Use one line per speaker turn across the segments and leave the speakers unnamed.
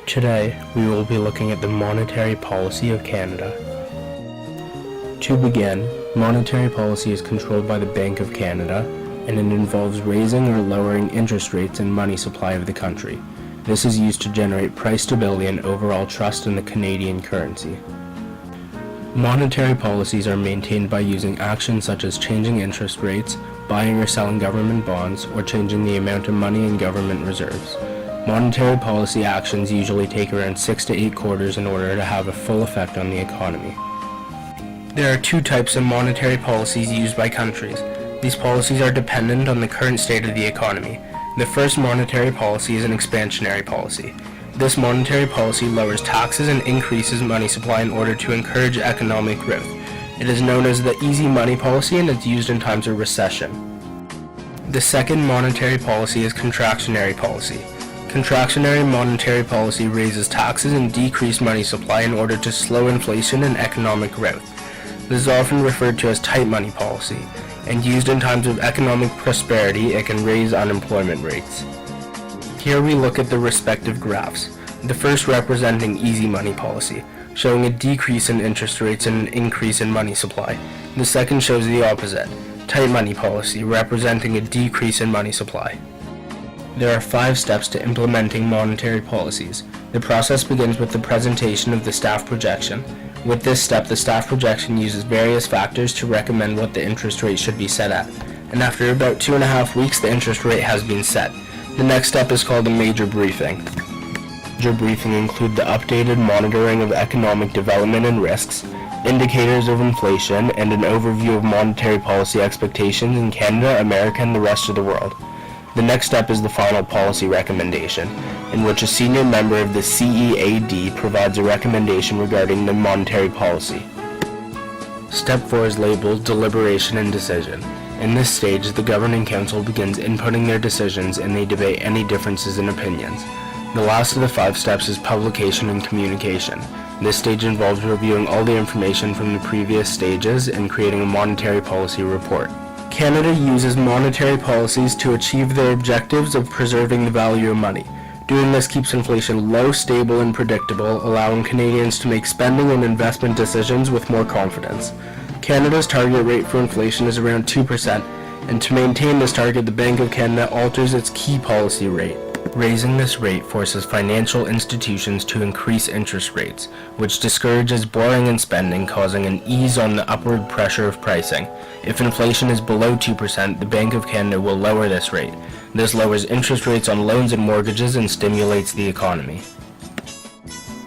Today, we will be looking at the monetary policy of Canada. To begin, monetary policy is controlled by the Bank of Canada, and it involves raising or lowering interest rates and money supply of the country. This is used to generate price stability and overall trust in the Canadian currency. Monetary policies are maintained by using actions such as changing interest rates, buying or selling government bonds, or changing the amount of money in government reserves. Monetary policy actions usually take around 6 to 8 quarters in order to have a full effect on the economy. There are two types of monetary policies used by countries. These policies are dependent on the current state of the economy. The first monetary policy is an expansionary policy. This monetary policy lowers taxes and increases money supply in order to encourage economic growth. It is known as the easy money policy, and it's used in times of recession. The second monetary policy is contractionary policy. Contractionary monetary policy raises taxes and decreases money supply in order to slow inflation and economic growth. This is often referred to as tight money policy, and used in times of economic prosperity, it can raise unemployment rates. Here we look at the respective graphs, the first representing easy money policy, showing a decrease in interest rates and an increase in money supply. The second shows the opposite, tight money policy, representing a decrease in money supply. There are 5 steps to implementing monetary policies. The process begins with the presentation of the staff projection. With this step, the staff projection uses various factors to recommend what the interest rate should be set at, and after about 2.5 weeks, the interest rate has been set. The next step is called a major briefing. Major briefing include the updated monitoring of economic development and risks, indicators of inflation, and an overview of monetary policy expectations in Canada, America, and the rest of the world. The next step is the final policy recommendation, in which a senior member of the CEAD provides a recommendation regarding the monetary policy. Step 4 is labeled Deliberation and Decision. In this stage, the Governing Council begins inputting their decisions and they debate any differences in opinions. The last of the 5 steps is Publication and Communication. This stage involves reviewing all the information from the previous stages and creating a monetary policy report. Canada uses monetary policies to achieve their objectives of preserving the value of money. Doing this keeps inflation low, stable, and predictable, allowing Canadians to make spending and investment decisions with more confidence. Canada's target rate for inflation is around 2%, and to maintain this target, the Bank of Canada alters its key policy rate. Raising this rate forces financial institutions to increase interest rates, which discourages borrowing and spending, causing an ease on the upward pressure of pricing. If inflation is below 2%, the Bank of Canada will lower this rate. This lowers interest rates on loans and mortgages and stimulates the economy.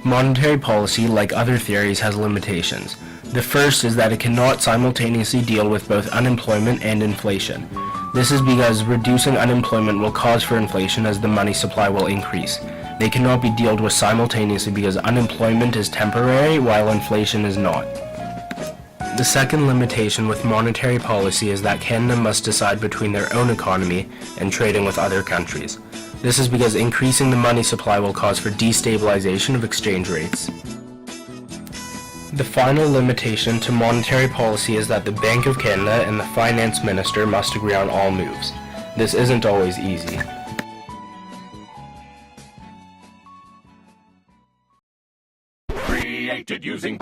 Monetary policy, like other theories, has limitations. The first is that it cannot simultaneously deal with both unemployment and inflation. This is because reducing unemployment will cause for inflation as the money supply will increase. They cannot be dealt with simultaneously because unemployment is temporary while inflation is not. The second limitation with monetary policy is that Canada must decide between their own economy and trading with other countries. This is because increasing the money supply will cause for destabilization of exchange rates. The final limitation to monetary policy is that the Bank of Canada and the Finance Minister must agree on all moves. This isn't always easy.
Created using